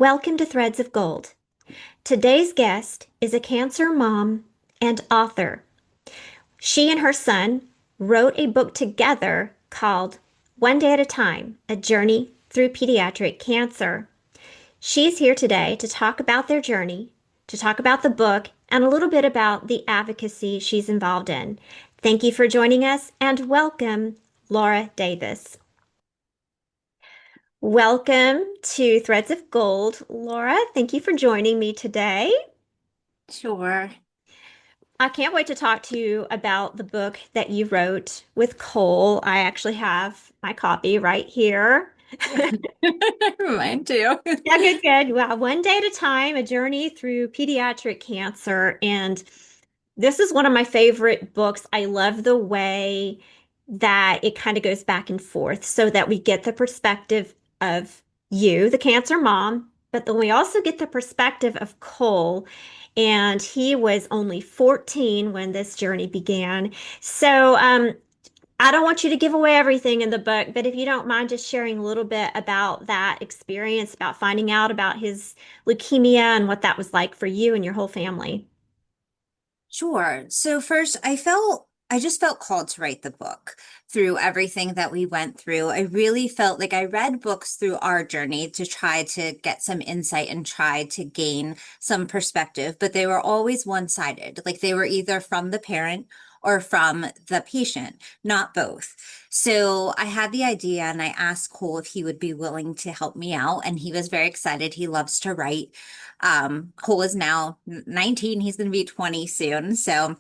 Welcome to Threads of Gold. Today's guest is a cancer mom and author. She and her son wrote a book together called One Day at a Time, A Journey Through Pediatric Cancer. She's here today to talk about their journey, to talk about the book, and a little bit about the advocacy she's involved in. Thank you for joining us and welcome, Laura Davis. Welcome to Threads of Gold. Laura, thank you for joining me today. Sure. I can't wait to talk to you about the book that you wrote with Cole. I actually have my copy right here. Mine too. Yeah, good, good. Well, One Day at a Time, A Journey Through Pediatric Cancer. And this is one of my favorite books. I love the way that it kind of goes back and forth so that we get the perspective of you, the cancer mom, but then we also get the perspective of Cole. And he was only 14 when this journey began. So, I don't want you to give away everything in the book, but if you don't mind just sharing a little bit about that experience, about finding out about his leukemia and what that was like for you and your whole family. Sure. So first, I just felt called to write the book through everything that we went through. I really felt like I read books through our journey to try to get some insight and try to gain some perspective, but they were always one-sided. Like they were either from the parent or from the patient, not both. So I had the idea and I asked Cole if he would be willing to help me out, and he was very excited. He loves to write. Cole is now 19. He's going to be 20 soon. So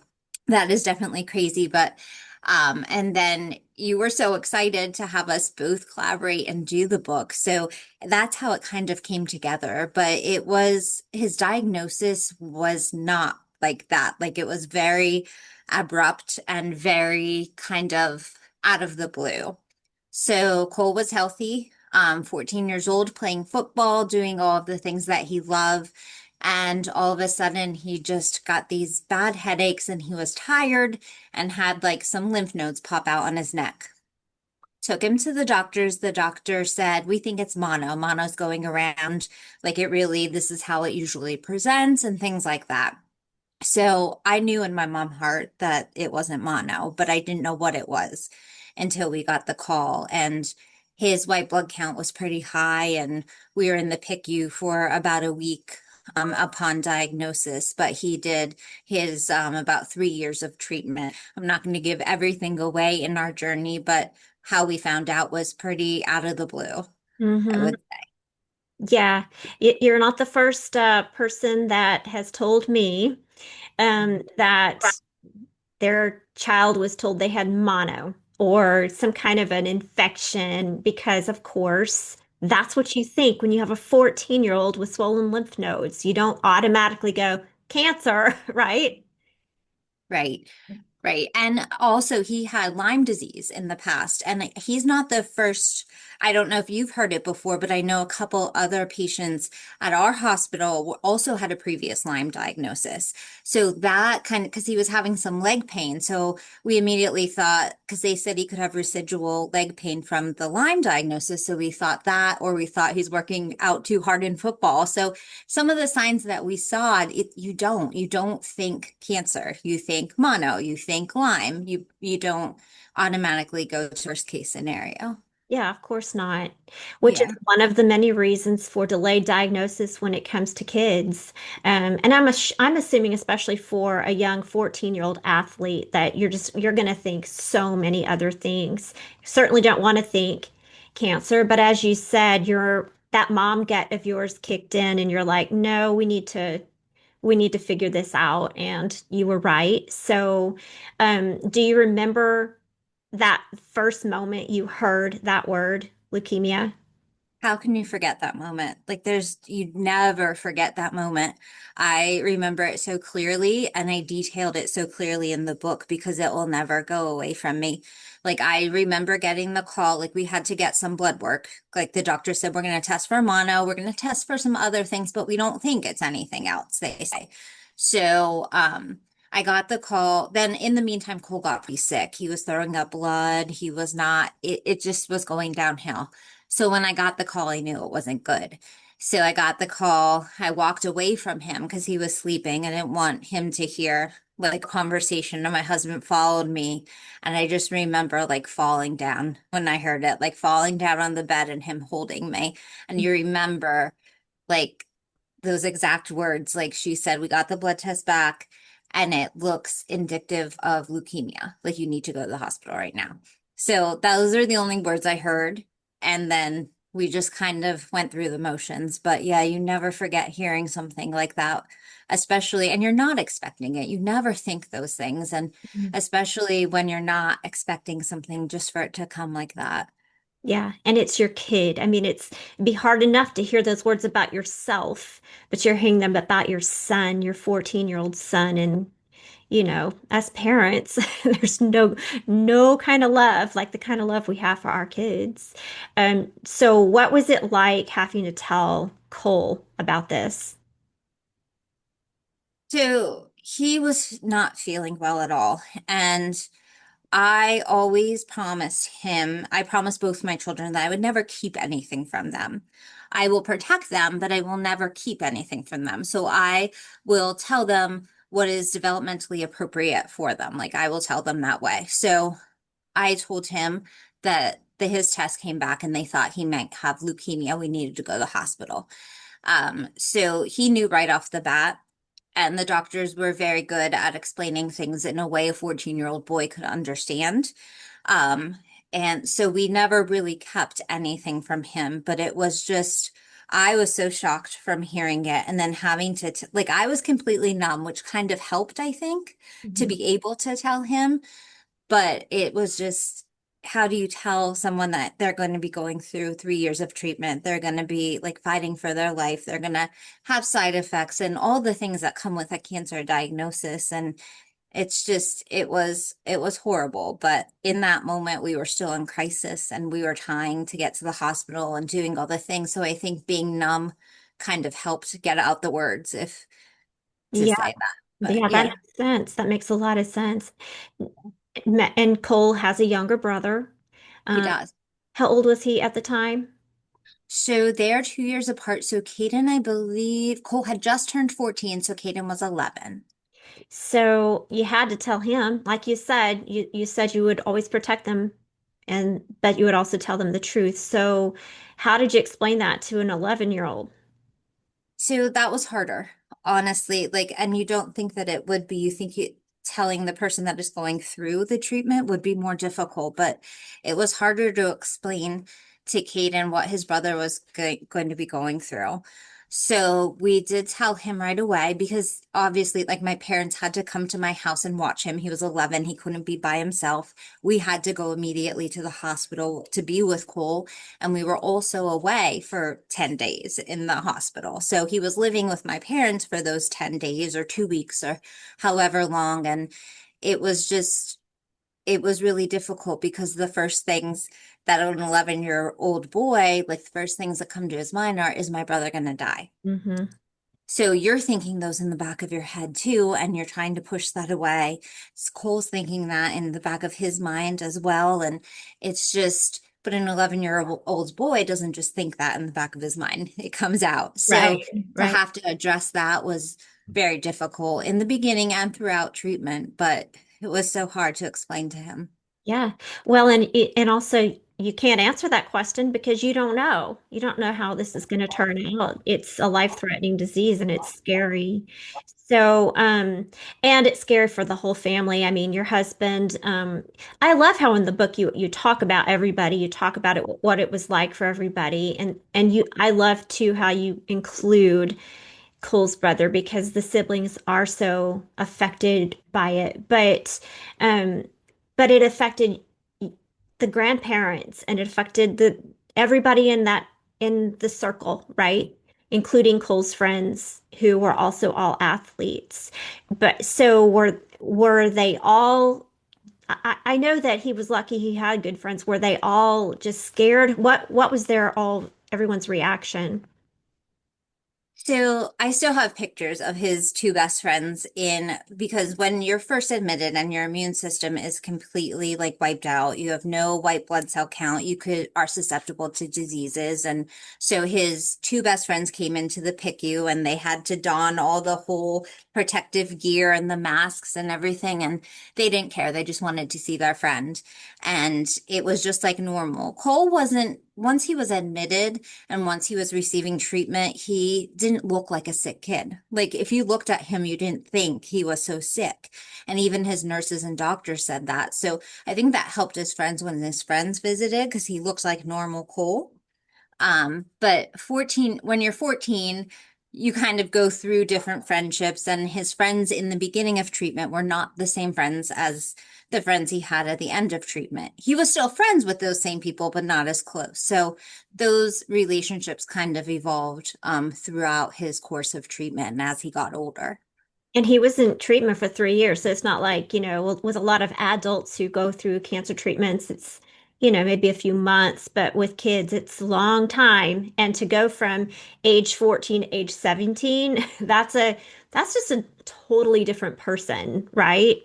that is definitely crazy. But, and then you were so excited to have us both collaborate and do the book. So that's how it kind of came together. But it was, his diagnosis was not like that. Like it was very abrupt and very kind of out of the blue. So Cole was healthy, 14 years old, playing football, doing all of the things that he loved. And all of a sudden, he just got these bad headaches and he was tired and had like some lymph nodes pop out on his neck. Took him to the doctors. The doctor said, "We think it's mono. Mono's going around. Like it really, this is how it usually presents," and things like that. So I knew in my mom heart that it wasn't mono, but I didn't know what it was until we got the call. And his white blood count was pretty high, and we were in the PICU for about a week upon diagnosis. But he did his about 3 years of treatment. I'm not going to give everything away in our journey, but how we found out was pretty out of the blue, I Hmm. would Yeah, you're not the first person that has told me that their child was told they had mono or some kind of an infection because, of course, that's what you think when you have a 14-year-old with swollen lymph nodes. You don't automatically go cancer, right? Right. Right. And also, he had Lyme disease in the past. And he's not the first. I don't know if you've heard it before, but I know a couple other patients at our hospital also had a previous Lyme diagnosis. So that kind of, because he was having some leg pain. So we immediately thought, because they said he could have residual leg pain from the Lyme diagnosis. So we thought that, or we thought he's working out too hard in football. So some of the signs that we saw, you don't think cancer, you think mono, you think Lyme, you don't automatically go to worst case scenario. Yeah, of course not. Which is Yeah. one of the many reasons for delayed diagnosis when it comes to kids. And I'm assuming, especially for a young 14-year-old athlete, that you're going to think so many other things. Certainly don't want to think cancer, but as you said, that mom gut of yours kicked in, and you're like, no, we need to figure this out. And you were right. So, do you remember that first moment you heard that word, leukemia? How can you forget that moment? Like you never forget that moment. I remember it so clearly and I detailed it so clearly in the book because it will never go away from me. Like I remember getting the call, like we had to get some blood work. Like the doctor said, we're going to test for mono, we're going to test for some other things, but we don't think it's anything else, they say. So, I got the call. Then in the meantime, Cole got pretty sick. He was throwing up blood. He was not, it just was going downhill. So when I got the call, I knew it wasn't good. So I got the call. I walked away from him because he was sleeping. I didn't want him to hear like a conversation. And my husband followed me. And I just remember like falling down when I heard it, like falling down on the bed and him holding me. And you remember like those exact words. Like she said, we got the blood test back and it looks indicative of leukemia. Like you need to go to the hospital right now. So those are the only words I heard. And then we just kind of went through the motions. But yeah, you never forget hearing something like that, especially, and you're not expecting it. You never think those things. And Mhm. especially when you're not expecting something just for it to come like that. Yeah, and it's your kid. I mean, it'd be hard enough to hear those words about yourself, but you're hearing them about your son, your 14-year-old son, and as parents, there's no kind of love like the kind of love we have for our kids. So what was it like having to tell Cole about this? So he was not feeling well at all. And I always promised him, I promised both my children that I would never keep anything from them. I will protect them, but I will never keep anything from them. So I will tell them what is developmentally appropriate for them. Like I will tell them that way. So I told him that his test came back and they thought he might have leukemia. We needed to go to the hospital. So he knew right off the bat, and the doctors were very good at explaining things in a way a 14-year-old boy could understand. Um, and so we never really kept anything from him, but it was just, I was so shocked from hearing it and then having to, like, I was completely numb, which kind of helped, I think, to Mhm. be able to tell him. But it was just, how do you tell someone that they're going to be going through 3 years of treatment? They're going to be like fighting for their life. They're going to have side effects and all the things that come with a cancer diagnosis. And it's just, it was horrible. But in that moment, we were still in crisis and we were trying to get to the hospital and doing all the things. So I think being numb kind of helped get out the words, if to Yeah, say that. But yeah, that yeah, makes sense. That makes a lot of sense. And Cole has a younger brother. he Um, does. how old was he at the time? So they are 2 years apart. So Caden, I believe, Cole had just turned 14, so Caden was 11. So you had to tell him, like you said, you said you would always protect them and but you would also tell them the truth. So how did you explain that to an 11-year-old? So that was harder, honestly. Like, and you don't think that it would be, you think telling the person that is going through the treatment would be more difficult, but it was harder to explain to Caden what his brother was going to be going through. So we did tell him right away because obviously, like my parents had to come to my house and watch him. He was 11. He couldn't be by himself. We had to go immediately to the hospital to be with Cole. And we were also away for 10 days in the hospital. So he was living with my parents for those 10 days or 2 weeks or however long. And it was just, it was really difficult because the first things that an 11-year-old boy, like the first things that come to his mind are, is my brother going to die? Hmm. So you're thinking those in the back of your head too, and you're trying to push that away. Cole's thinking that in the back of his mind as well. And it's just, but an 11-year-old boy doesn't just think that in the back of his mind, it comes out. So Right, to right. have to address that was very difficult in the beginning and throughout treatment, but it was so hard to explain to him. Yeah. Well, and also you can't answer that question because you don't know. You don't know how this is going to turn out. It's a life-threatening disease and it's scary. So, and it's scary for the whole family. I mean, your husband, I love how in the book you talk about everybody, you talk about it, what it was like for everybody. And I love too how you include Cole's brother because the siblings are so affected by it. Um, but it affected the grandparents and it affected the everybody in the circle, right? Including Cole's friends who were also all athletes. But so were they all I know that he was lucky he had good friends. Were they all just scared? What was their all everyone's reaction? So I still have pictures of his two best friends in because when you're first admitted and your immune system is completely like wiped out, you have no white blood cell count, you could are susceptible to diseases. And so his two best friends came into the PICU and they had to don all the whole protective gear and the masks and everything, and they didn't care. They just wanted to see their friend. And it was just like normal. Cole wasn't, once he was admitted, and once he was receiving treatment, he didn't look like a sick kid. Like if you looked at him, you didn't think he was so sick. And even his nurses and doctors said that. So I think that helped his friends when his friends visited because he looks like normal Cole. But 14, when you're 14, you kind of go through different friendships, and his friends in the beginning of treatment were not the same friends as the friends he had at the end of treatment. He was still friends with those same people, but not as close. So those relationships kind of evolved throughout his course of treatment and as he got older. And he was in treatment for 3 years. So it's not like, with a lot of adults who go through cancer treatments, it's, maybe a few months, but with kids, it's a long time. And to go from age 14 to age 17, that's just a totally different person, right?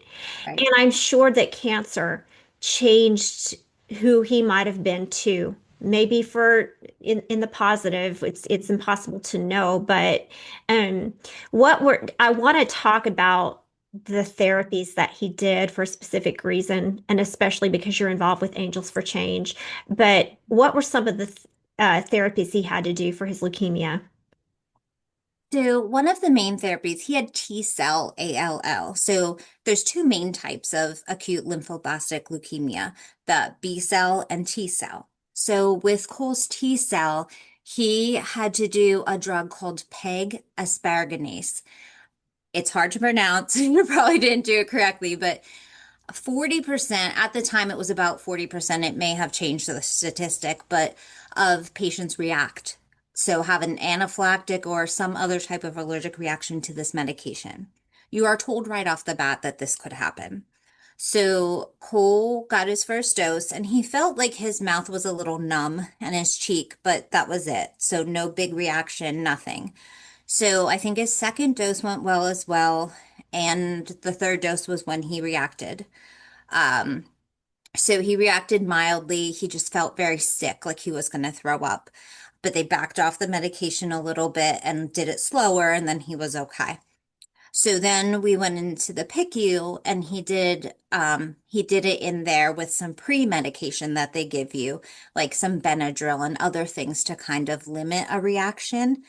Right. And I'm sure that cancer changed who he might have been too. Maybe for in the positive, it's impossible to know, but um I want to talk about the therapies that he did for a specific reason, and especially because you're involved with Angels for Change. But what were some of the therapies he had to do for his leukemia? So one of the main therapies, he had T cell ALL. So there's two main types of acute lymphoblastic leukemia, the B cell and T cell. So with Cole's T cell, he had to do a drug called PEG asparaginase. It's hard to pronounce. You probably didn't do it correctly, but 40%, at the time it was about 40%, it may have changed the statistic, but of patients react. So have an anaphylactic or some other type of allergic reaction to this medication. You are told right off the bat that this could happen. So Cole got his first dose and he felt like his mouth was a little numb and his cheek, but that was it. So no big reaction, nothing. So I think his second dose went well as well. And the third dose was when he reacted. Um, so he reacted mildly. He just felt very sick, like he was going to throw up. But they backed off the medication a little bit and did it slower, and then he was okay. So then we went into the PICU and he did it in there with some pre-medication that they give you, like some Benadryl and other things to kind of limit a reaction.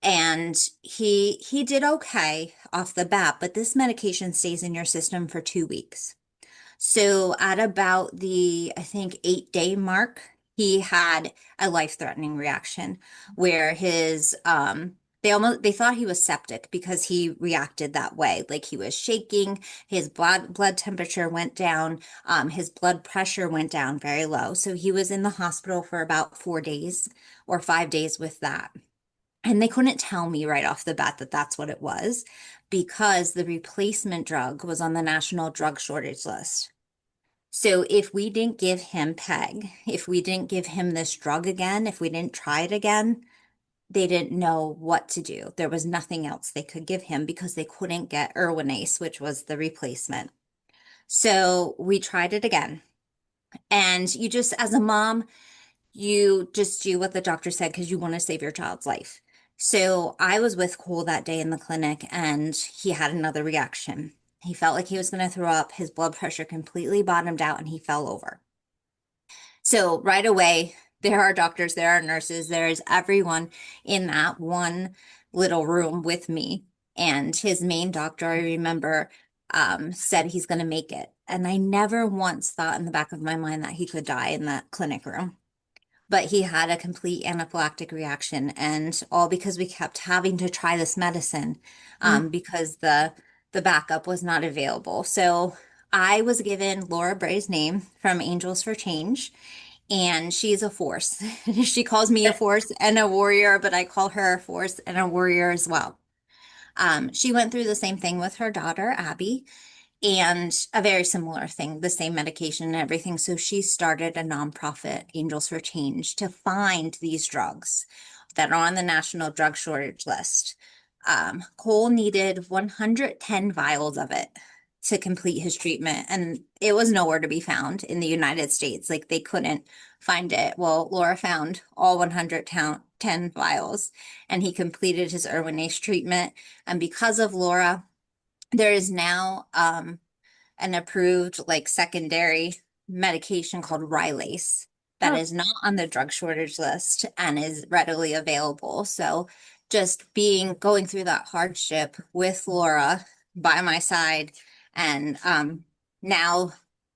And he did okay off the bat, but this medication stays in your system for 2 weeks. So at about the, I think, 8 day mark, he had a life-threatening reaction where they thought he was septic because he reacted that way. Like he was shaking, his blood temperature went down, his blood pressure went down very low. So he was in the hospital for about 4 days or 5 days with that. And they couldn't tell me right off the bat that that's what it was because the replacement drug was on the national drug shortage list. So if we didn't give him PEG, if we didn't give him this drug again, if we didn't try it again, they didn't know what to do. There was nothing else they could give him because they couldn't get Erwinaze, which was the replacement. So we tried it again. And you just, as a mom, you just do what the doctor said because you want to save your child's life. So I was with Cole that day in the clinic and he had another reaction. He felt like he was going to throw up. His blood pressure completely bottomed out and he fell over. So right away, there are doctors, there are nurses, there is everyone in that one little room with me. And his main doctor, I remember, said he's going to make it. And I never once thought in the back of my mind that he could die in that clinic room. But he had a complete anaphylactic reaction, and all because we kept having to try this medicine, because the backup was not available. So I was given Laura Bray's name from Angels for Change, and she's a force. She calls me a force and a warrior, but I call her a force and a warrior as well. She went through the same thing with her daughter, Abby, and a very similar thing, the same medication and everything. So she started a nonprofit, Angels for Change, to find these drugs that are on the national drug shortage list. Cole needed 110 vials of it to complete his treatment, and it was nowhere to be found in the United States. Like they couldn't find it. Well, Laura found all 110 vials, and he completed his Erwinaze treatment. And because of Laura, there is now an approved like secondary medication called Rylace that Oh, is not on the drug shortage list and is readily available. So just being going through that hardship with Laura by my side, and now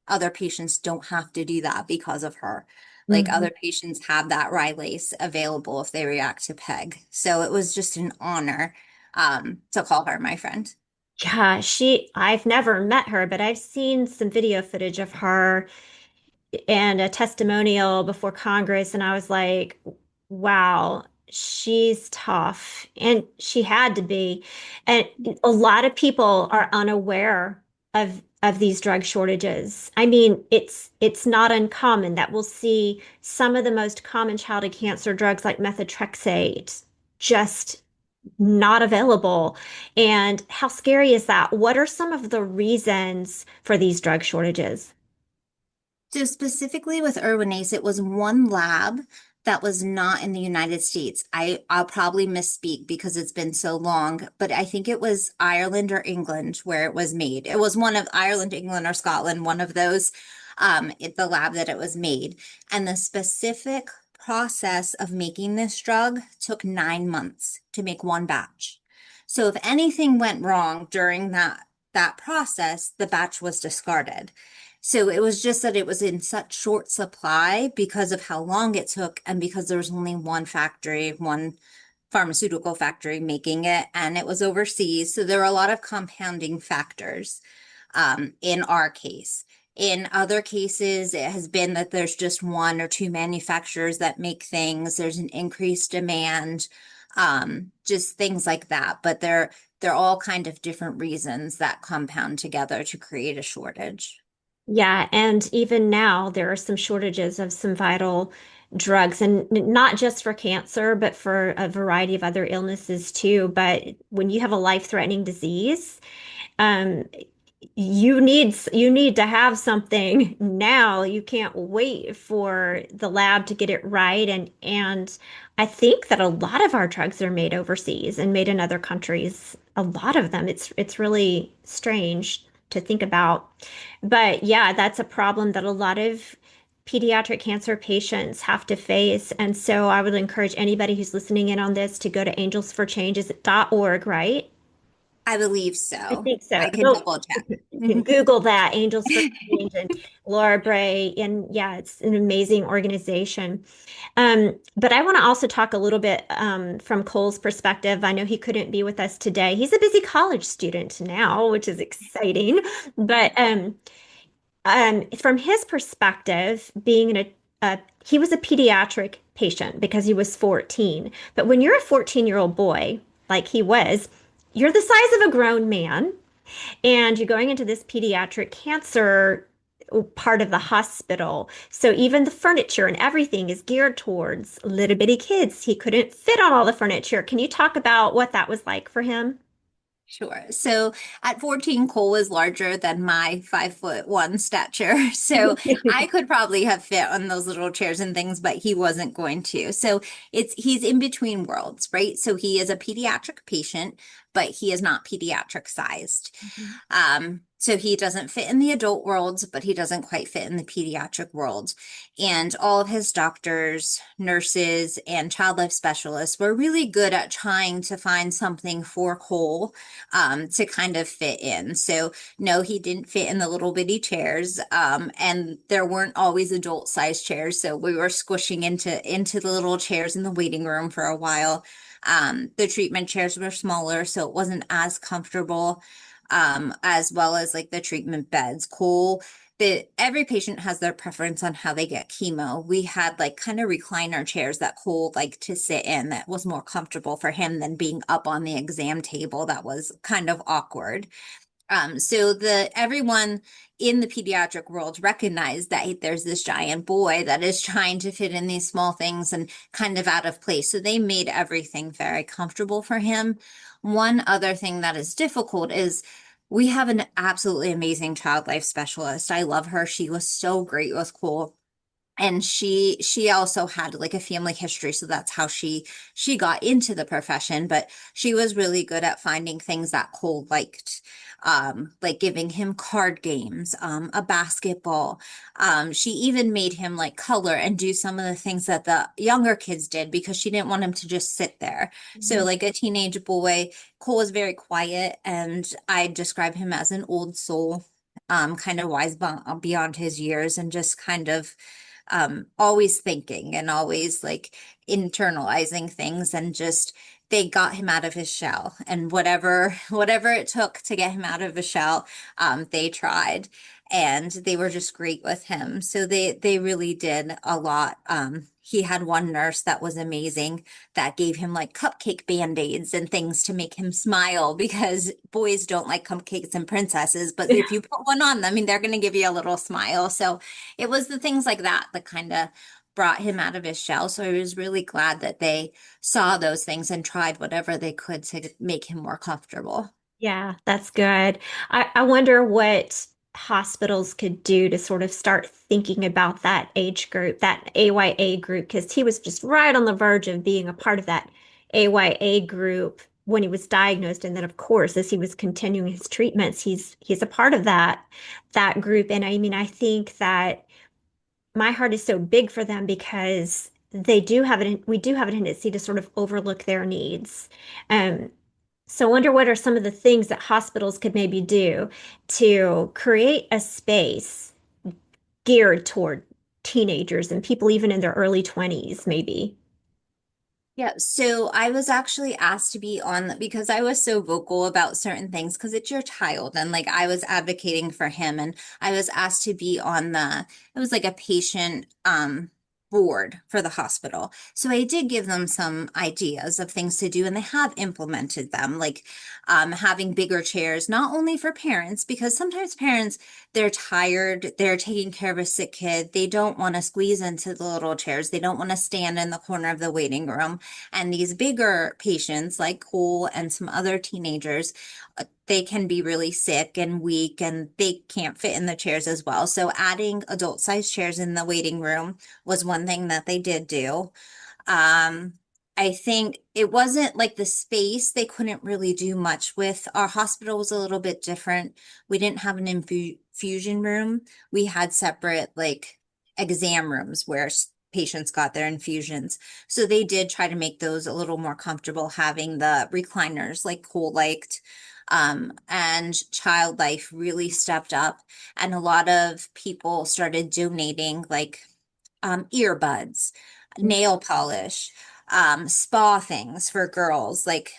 other patients don't have to do that because of her. Like mhm. other patients have that Rylace available if they react to PEG. So it was just an honor to call her my friend. Yeah, I've never met her, but I've seen some video footage of her and a testimonial before Congress, and I was like, wow, she's tough. And she had to be. And a lot of people are unaware of these drug shortages. I mean, it's not uncommon that we'll see some of the most common childhood cancer drugs like methotrexate just not available. And how scary is that? What are some of the reasons for these drug shortages? So specifically with Erwinaze, it was one lab that was not in the United States. I'll probably misspeak because it's been so long, but I think it was Ireland or England where it was made. It was one of Ireland, England, or Scotland, one of those, the lab that it was made. And the specific process of making this drug took 9 months to make one batch. So if anything went wrong during that process, the batch was discarded. So it was just that it was in such short supply because of how long it took and because there was only one factory, one pharmaceutical factory making it, and it was overseas. So there were a lot of compounding factors in our case. In other cases, it has been that there's just one or two manufacturers that make things. There's an increased demand, just things like that. But they're all kind of different reasons that compound together to create a shortage. Yeah, and even now there are some shortages of some vital drugs, and not just for cancer, but for a variety of other illnesses too. But when you have a life-threatening disease, um, you need to have something now. You can't wait for the lab to get it right. And I think that a lot of our drugs are made overseas and made in other countries. A lot of them. It's really strange to think about. But yeah, that's a problem that a lot of pediatric cancer patients have to face. And so I would encourage anybody who's listening in on this to go to angelsforchanges.org, right? I believe I so. think so. I can Go double check. Google that, Angels for Change and Laura Bray. And yeah, it's an amazing organization. But I want to also talk a little bit from Cole's perspective. I know he couldn't be with us today. He's a busy college student now, which is exciting. But from his perspective, he was a pediatric patient because he was 14. But when you're a 14-year-old boy, like he was, you're the size of a grown man and you're going into this pediatric cancer part of the hospital. So even the furniture and everything is geared towards little bitty kids. He couldn't fit on all the furniture. Can you talk about what that was like for him? Sure. So at 14, Cole was larger than my 5'1" stature. So I could probably have fit on those little chairs and things, but he wasn't going to. So he's in between worlds, right? So he is a pediatric patient, but he is not pediatric sized. Mhm. So he doesn't fit in the adult world, but he doesn't quite fit in the pediatric world. And all of his doctors, nurses, and child life specialists were really good at trying to find something for Cole to kind of fit in. So no, he didn't fit in the little bitty chairs. And there weren't always adult size chairs. So we were squishing into the little chairs in the waiting room for a while. The treatment chairs were smaller, so it wasn't as comfortable, as well as like the treatment beds. Cool. Every patient has their preference on how they get chemo. We had like kind of recliner chairs that Cole liked to sit in that was more comfortable for him than being up on the exam table. That was kind of awkward. So the everyone in the pediatric world recognized that there's this giant boy that is trying to fit in these small things and kind of out of place. So they made everything very comfortable for him. One other thing that is difficult is we have an absolutely amazing child life specialist. I love her. She was so great with Cole. And she also had like a family history, so that's how she got into the profession. But she was really good at finding things that Cole liked, like giving him card games, a basketball. She even made him like color and do some of the things that the younger kids did because she didn't want him to just sit there. So Mhm. like a teenage boy, Cole was very quiet, and I describe him as an old soul, kind of wise beyond his years, and just kind of always thinking and always like internalizing things, and just they got him out of his shell, and whatever it took to get him out of his shell, they tried, and they were just great with him. So they really did a lot. He had one nurse that was amazing that gave him like cupcake band-aids and things to make him smile, because boys don't like cupcakes and princesses, but if you put one on them, I mean, they're going to give you a little smile. So it was the things like that that kind of brought him out of his shell. So I was really glad that they saw those things and tried whatever they could to make him more comfortable. Yeah, that's good. I wonder what hospitals could do to sort of start thinking about that age group, that AYA group, because he was just right on the verge of being a part of that AYA group when he was diagnosed. And then, of course, as he was continuing his treatments, he's a part of that group. And I mean, I think that my heart is so big for them because we do have a tendency to sort of overlook their needs. Um, so I wonder what are some of the things that hospitals could maybe do to create a space geared toward teenagers and people even in their early 20s, maybe. Yeah, so I was actually asked to be on because I was so vocal about certain things because it's your child, and like I was advocating for him, and I was asked to be on it was like a patient board for the hospital. So I did give them some ideas of things to do, and they have implemented them, like having bigger chairs, not only for parents, because sometimes parents, they're tired, they're taking care of a sick kid, they don't want to squeeze into the little chairs, they don't want to stand in the corner of the waiting room. And these bigger patients, like Cole and some other teenagers, they can be really sick and weak, and they can't fit in the chairs as well. So adding adult-sized chairs in the waiting room was one thing that they did do. Um, I think it wasn't like the space, they couldn't really do much with. Our hospital was a little bit different. We didn't have an infusion room. We had separate like exam rooms where patients got their infusions. So they did try to make those a little more comfortable, having the recliners like Cole liked. And Child Life really stepped up, and a lot of people started donating like earbuds, nail polish, spa things for girls, like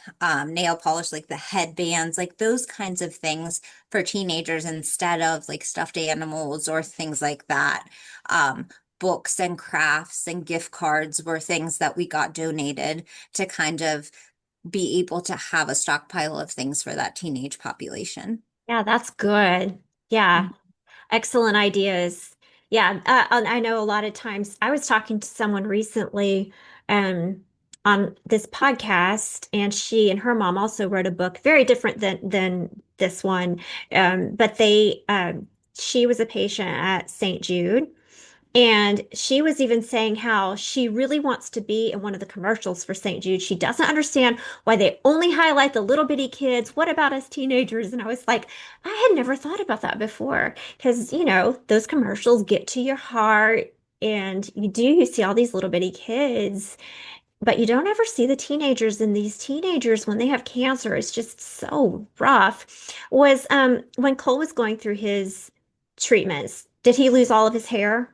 nail polish, like the headbands, like those kinds of things for teenagers instead of like stuffed animals or things like that. Um, Books and crafts and gift cards were things that we got donated to kind of be able to have a stockpile of things for that teenage population. Yeah, that's good. Yeah, excellent ideas. Yeah, and I know a lot of times I was talking to someone recently um, on this podcast, and she and her mom also wrote a book, very different than this one. But she was a patient at St. Jude, and she was even saying how she really wants to be in one of the commercials for St. Jude. She doesn't understand why they only highlight the little bitty kids. What about us teenagers? And I was like, I had never thought about that before. Because, those commercials get to your heart, and you see all these little bitty kids, but you don't ever see the teenagers. And these teenagers, when they have cancer, it's just so rough. Was when Cole was going through his treatments, did he lose all of his hair?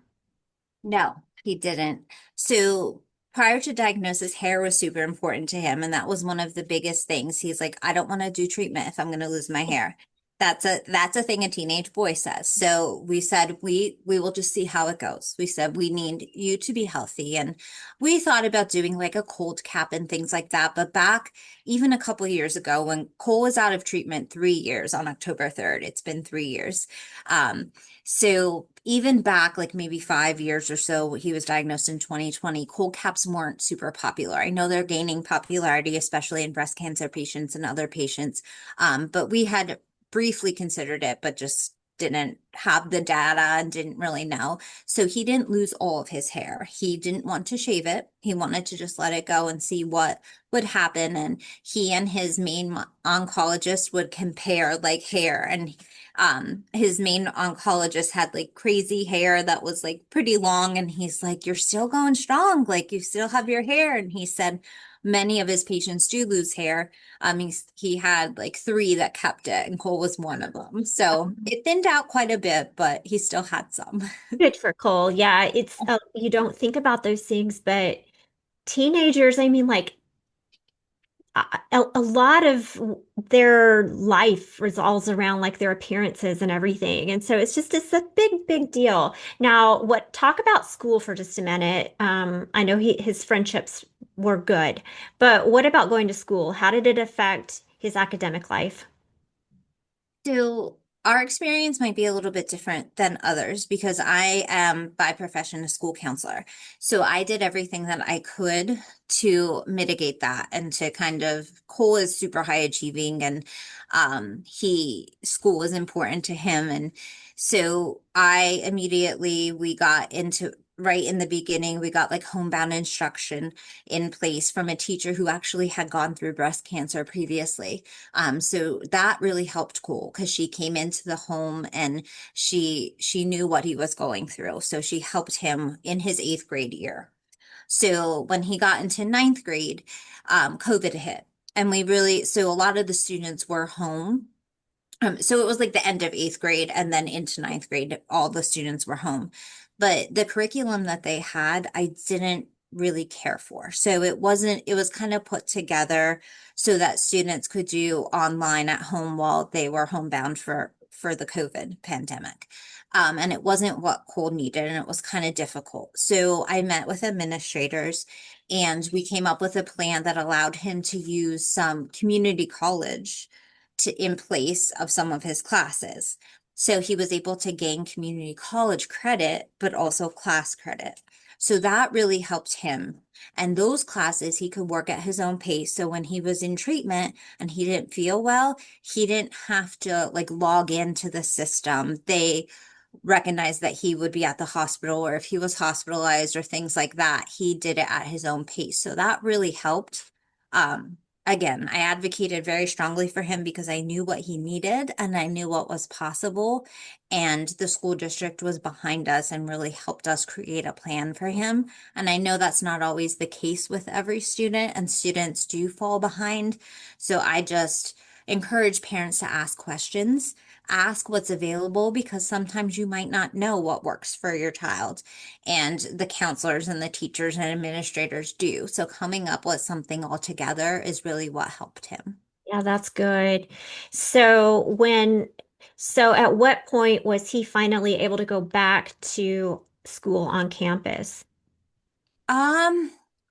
No, he didn't. So prior to diagnosis, hair was super important to him. And that was one of the biggest things. He's like, I don't want to do treatment if I'm going to lose my hair. That's a thing a teenage boy says. So we said we will just see how it goes. We said we need you to be healthy, and we thought about doing like a cold cap and things like that. But back even a couple of years ago, when Cole was out of treatment 3 years on October 3rd, it's been 3 years. Um, so even back like maybe 5 years or so, he was diagnosed in 2020. Cold caps weren't super popular. I know they're gaining popularity, especially in breast cancer patients and other patients. But we had briefly considered it, but just didn't have the data and didn't really know. So he didn't lose all of his hair. He didn't want to shave it. He wanted to just let it go and see what would happen. And he and his main oncologist would compare like hair. And his main oncologist had like crazy hair that was like pretty long. And he's like, "You're still going strong. Like you still have your hair." And he said, many of his patients do lose hair. He had like three that kept it, and Cole was one of them. So it thinned out quite a bit, but he still had some. Good for Cole. Yeah, it's you don't think about those things, but teenagers, I mean, like a lot of their life revolves around like their appearances and everything. And so it's a big, big deal. Now, what talk about school for just a minute. I know his friendships were good, but what about going to school? How did it affect his academic life? So our experience might be a little bit different than others because I am by profession a school counselor. So I did everything that I could to mitigate that and to kind of Cole is super high achieving and he school is important to him. And so I immediately we got into right in the beginning, we got like homebound instruction in place from a teacher who actually had gone through breast cancer previously. So that really helped Cole because she came into the home and she knew what he was going through. So she helped him in his 8th grade year. So when he got into 9th grade, COVID hit. And so a lot of the students were home. So it was like the end of 8th grade and then into 9th grade, all the students were home. But the curriculum that they had, I didn't really care for. So it was kind of put together so that students could do online at home while they were homebound for the COVID pandemic. And it wasn't what Cole needed, and it was kind of difficult. So I met with administrators and we came up with a plan that allowed him to use some community college in place of some of his classes. So he was able to gain community college credit, but also class credit. So that really helped him. And those classes he could work at his own pace. So when he was in treatment and he didn't feel well, he didn't have to like log into the system. They recognized that he would be at the hospital, or if he was hospitalized or things like that, he did it at his own pace. So that really helped. Um, Again, I advocated very strongly for him because I knew what he needed and I knew what was possible. And the school district was behind us and really helped us create a plan for him. And I know that's not always the case with every student, and students do fall behind. So I just encourage parents to ask questions, ask what's available, because sometimes you might not know what works for your child, and the counselors and the teachers and administrators do. So coming up with something all together is really what helped him. Yeah, that's good. So so at what point was he finally able to go back to school on campus?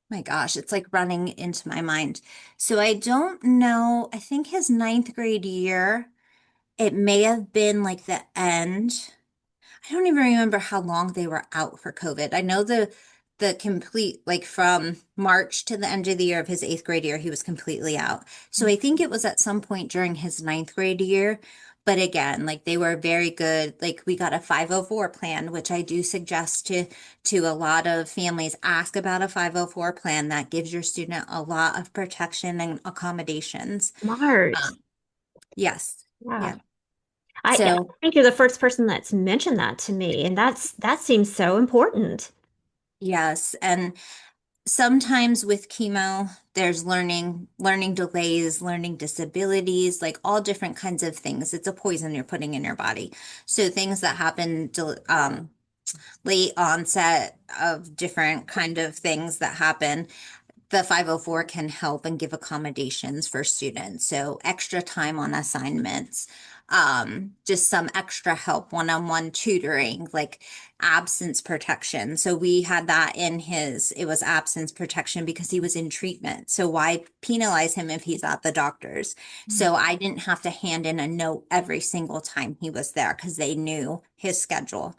My gosh, it's like running into my mind. So I don't know. I think his 9th grade year, it may have been like the end. I don't even remember how long they were out for COVID. I know the complete like from March to the end of the year of his 8th grade year, he was completely out. So I think it was at some point during his 9th grade year. But again, like they were very good. Like we got a 504 plan, which I do suggest to a lot of families. Ask about a 504 plan that gives your student a lot of protection and accommodations. Smart. Um, yes. Yeah. Yeah. I So think you're the first person that's mentioned that to me, and that seems so important. yes. And sometimes with chemo, there's learning delays, learning disabilities, like all different kinds of things. It's a poison you're putting in your body. So things that happen late onset of different kind of things that happen, the 504 can help and give accommodations for students. So extra time on assignments, just some extra help, one-on-one tutoring, like absence protection. So we had that in his, it was absence protection because he was in treatment. So why penalize him if he's at the doctor's? So I didn't have to hand in a note every single time he was there because they knew his schedule.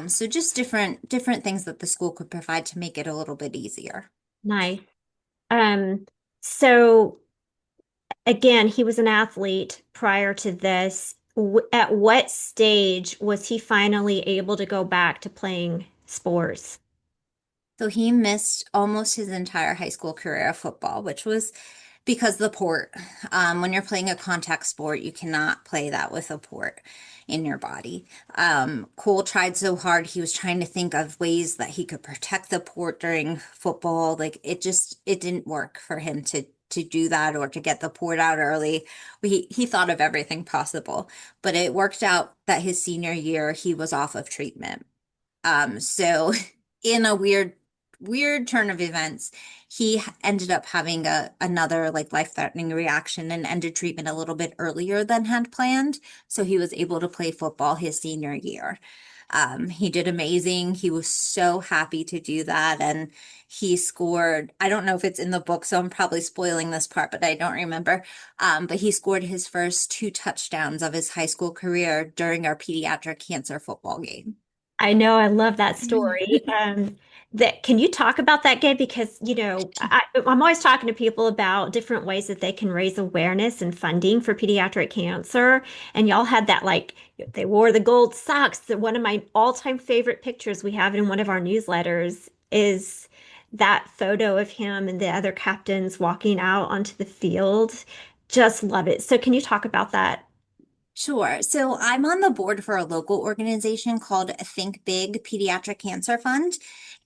So just different things that the school could provide to make it a little bit easier. Nice. Um, so again, he was an athlete prior to this. At what stage was he finally able to go back to playing sports? So he missed almost his entire high school career of football, which was because the port. When you're playing a contact sport, you cannot play that with a port in your body. Cole tried so hard. He was trying to think of ways that he could protect the port during football. Like it didn't work for him to do that or to get the port out early. He thought of everything possible, but it worked out that his senior year he was off of treatment. So in a weird turn of events, he ended up having another like life-threatening reaction and ended treatment a little bit earlier than had planned. So he was able to play football his senior year. He did amazing. He was so happy to do that. And he scored, I don't know if it's in the book, so I'm probably spoiling this part, but I don't remember. But he scored his first two touchdowns of his high school career during our pediatric cancer football game. I know, I love that story. That can you talk about that, Gabe? Because I'm always talking to people about different ways that they can raise awareness and funding for pediatric cancer. And y'all had that like they wore the gold socks. One of my all-time favorite pictures we have in one of our newsletters is that photo of him and the other captains walking out onto the field. Just love it. So can you talk about that? Sure. So I'm on the board for a local organization called Think Big Pediatric Cancer Fund.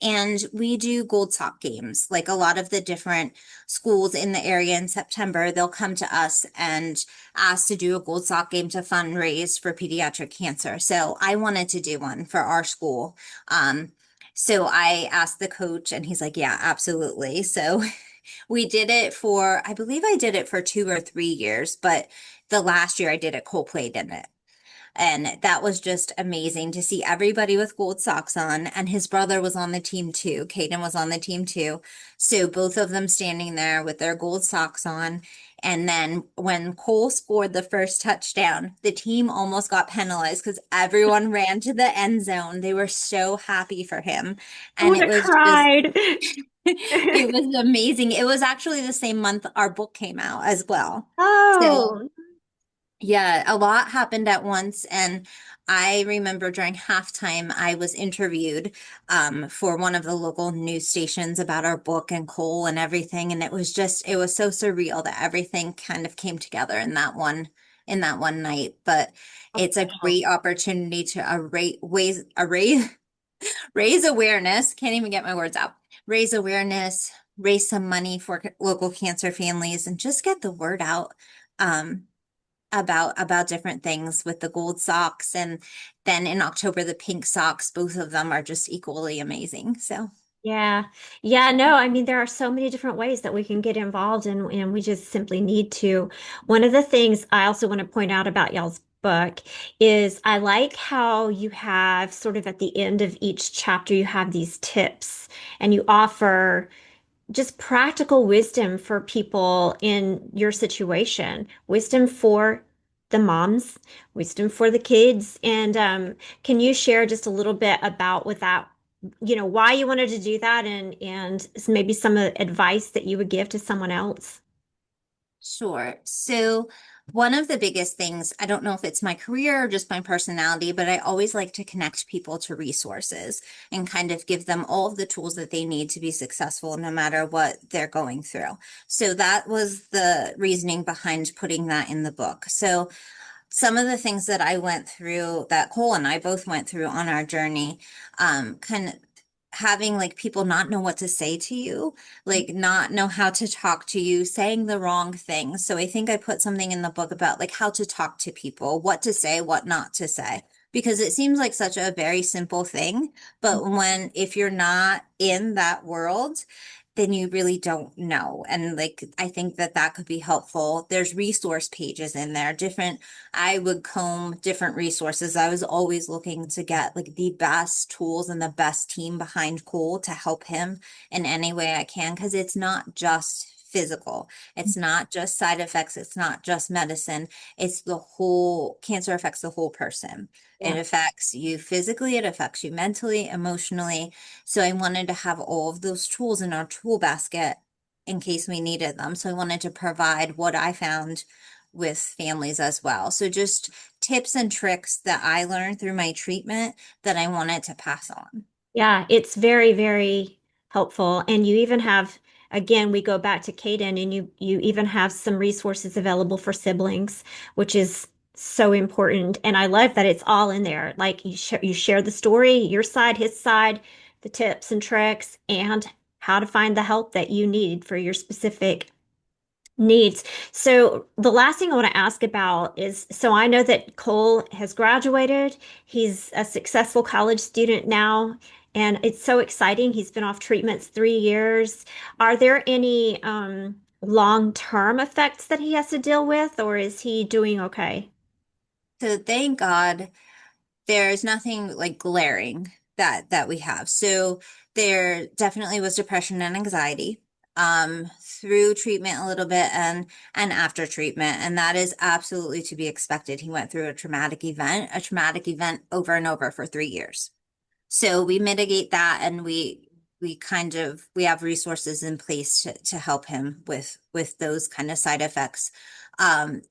And we do Gold Sock games. Like a lot of the different schools in the area in September, they'll come to us and ask to do a Gold Sock game to fundraise for pediatric cancer. So I wanted to do one for our school. So I asked the coach and he's like, yeah, absolutely. So we did it for, I believe I did it for 2 or 3 years, but the last year I did it, Cole played in it. And that was just amazing to see everybody with gold socks on. And his brother was on the team too. Caden was on the team too. So both of them standing there with their gold socks on. And then when Cole scored the first touchdown, the team almost got penalized because everyone ran to the end zone. They were so happy for him. I And would it have was just cried. it was amazing. It was actually the same month our book came out as well. So, Oh, yeah, a lot happened at once. And I remember during halftime, I was interviewed for one of the local news stations about our book and Cole and everything. And it was so surreal that everything kind of came together in that one night. But it's a wow. great opportunity to raise awareness, can't even get my words out. Raise awareness, raise some money for local cancer families, and just get the word out um, about different things with the gold socks. And then in October, the pink socks, both of them are just equally amazing. So, Yeah. Yeah, no, I mean, there are so many different ways that we can get involved and we just simply need to. One of the things I also want to point out about y'all's book is I like how you have sort of at the end of each chapter, you have these tips and you offer just practical wisdom for people in your situation, wisdom for the moms, wisdom for the kids. And can you share just a little bit about with that, why you wanted to do that and maybe some advice that you would give to someone else? sure. So, one of the biggest things, I don't know if it's my career or just my personality, but I always like to connect people to resources and kind of give them all of the tools that they need to be successful no matter what they're going through. So, that was the reasoning behind putting that in the book. So, some of the things that I went through that Cole and I both went through on our journey, kind of having like people not know what to say to you, like not know how to talk to you, saying the wrong things. So I think I put something in the book about like how to talk to people, what to say, what not to say. Because it seems like such a very simple thing, but if you're not in that world, then you really don't know. And like, I think that that could be helpful. There's resource pages in there, different, I would comb different resources. I was always looking to get like the best tools and the best team behind Cole to help him in any way I can, because it's not just physical. It's not just side effects. It's not just medicine. It's the whole, cancer affects the whole person. It Yeah. affects you physically, it affects you mentally, emotionally. So I wanted to have all of those tools in our tool basket in case we needed them. So I wanted to provide what I found with families as well. So just tips and tricks that I learned through my treatment that I wanted to pass on. Yeah, it's very, very helpful. And you even have, again, we go back to Caden, and you even have some resources available for siblings, which is so important. And I love that it's all in there. Like you share the story, your side, his side, the tips and tricks, and how to find the help that you need for your specific needs. So the last thing I want to ask about is, so I know that Cole has graduated. He's a successful college student now, and it's so exciting. He's been off treatments 3 years. Are there any long-term effects that he has to deal with, or is he doing okay? So thank God there's nothing like glaring that we have. So there definitely was depression and anxiety through treatment a little bit and after treatment, and that is absolutely to be expected. He went through a traumatic event over and over for 3 years. So we mitigate that, and we kind of we have resources in place to help him with those kind of side effects. Um,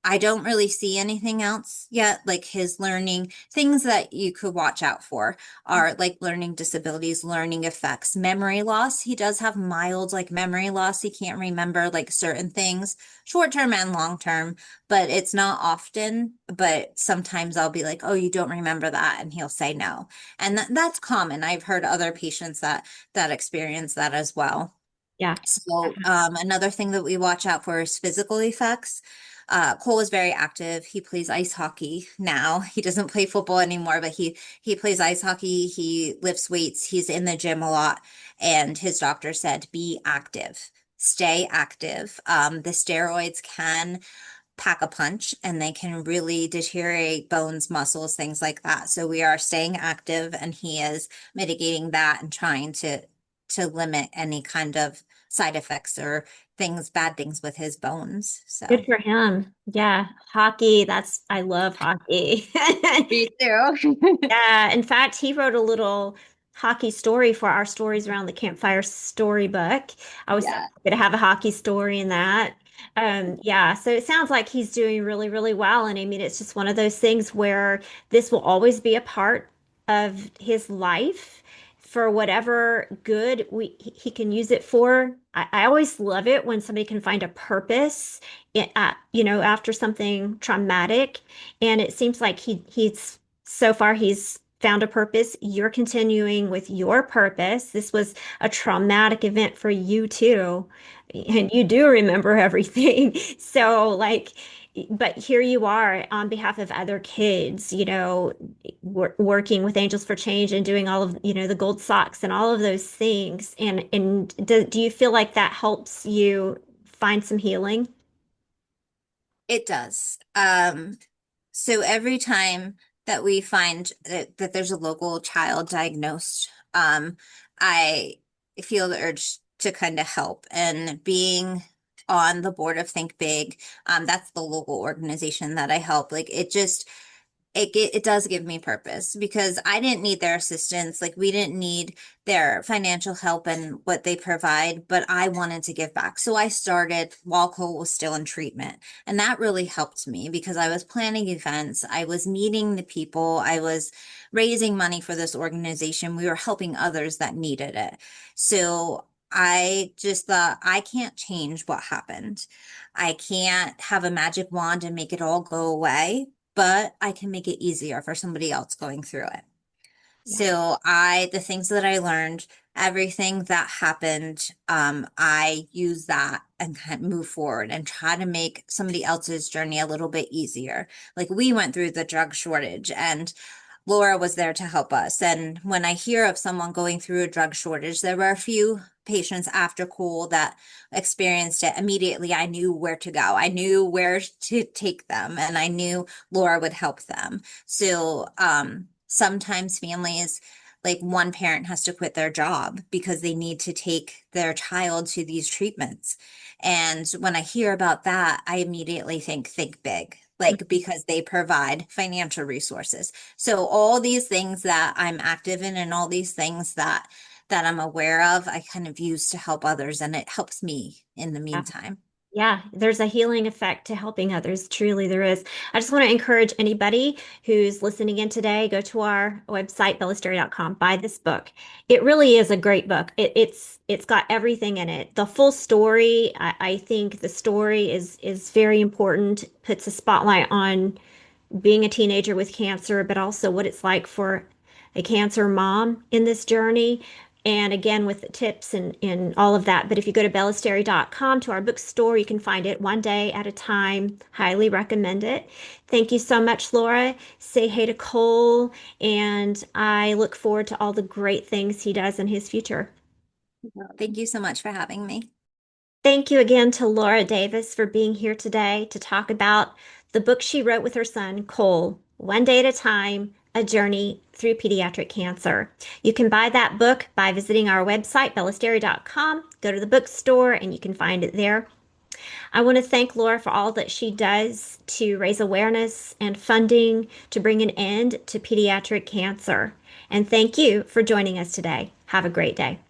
I don't really see anything else yet. Like his learning, things that you could watch out for are like learning disabilities, learning effects, memory loss. He does have mild like memory loss. He can't remember like certain things, short term and long term, but it's not often. But sometimes I'll be like, oh, you don't remember that. And he'll say no. And that's common. I've heard other patients that experience that as well. Yeah. So, another thing that we watch out for is physical effects. Cole is very active. He plays ice hockey now. He doesn't play football anymore, but he plays ice hockey. He lifts weights. He's in the gym a lot. And his doctor said, be active, stay active. The steroids can pack a punch and they can really deteriorate bones, muscles, things like that. So we are staying active, and he is mitigating that and trying to limit any kind of side effects or things, bad things with his bones. Good So for him. Yeah. Hockey, I love hockey. me too. Yeah, in fact, he wrote a little hockey story for our Stories Around the Campfire storybook. I was so Yeah, happy to have a hockey story in that. Yeah, so it sounds like he's doing really, really well. And I mean, it's just one of those things where this will always be a part of his life for whatever good he can use it for. I always love it when somebody can find a purpose, after something traumatic. And it seems like he's so far he's found a purpose. You're continuing with your purpose. This was a traumatic event for you too. And you do remember everything. So like, but here you are on behalf of other kids, working with Angels for Change and doing all of, the gold socks and all of those things. And do you feel like that helps you find some healing? it does. So every time that we find that there's a local child diagnosed, I feel the urge to kind of help. And being on the board of Think Big, that's the local organization that I help. Like it does give me purpose because I didn't need their assistance. Like we didn't need their financial help and what they provide, but I wanted to give back. So I started while Cole was still in treatment. And that really helped me because I was planning events, I was meeting the people, I was raising money for this organization. We were helping others that needed it. So I just thought I can't change what happened. I can't have a magic wand and make it all go away, but I can make it easier for somebody else going through it. Yeah. So the things that I learned, everything that happened, I use that and kind of move forward and try to make somebody else's journey a little bit easier. Like we went through the drug shortage and Laura was there to help us. And when I hear of someone going through a drug shortage, there were a few patients after Cool that experienced it, immediately I knew where to go. I knew where to take them, and I knew Laura would help them. So sometimes families, like one parent has to quit their job because they need to take their child to these treatments. And when I hear about that, I immediately think big, like because they provide financial resources. So all these things that I'm active in and all these things that I'm aware of, I kind of use to help others, and it helps me in the Yeah. meantime. Yeah, there's a healing effect to helping others. Truly, there is. I just want to encourage anybody who's listening in today, go to our website, bellasterry.com, buy this book. It really is a great book. It's got everything in it. The full story, I think the story is very important, puts a spotlight on being a teenager with cancer, but also what it's like for a cancer mom in this journey. And again, with the tips and all of that. But if you go to bellasterry.com to our bookstore, you can find it one day at a time. Highly recommend it. Thank you so much, Laura. Say hey to Cole, and I look forward to all the great things he does in his future. Thank you so much for having me. Thank you again to Laura Davis for being here today to talk about the book she wrote with her son, Cole, One Day at a Time, A Journey Through Pediatric Cancer. You can buy that book by visiting our website, bellasterry.com. Go to the bookstore and you can find it there. I want to thank Laura for all that she does to raise awareness and funding to bring an end to pediatric cancer. And thank you for joining us today. Have a great day.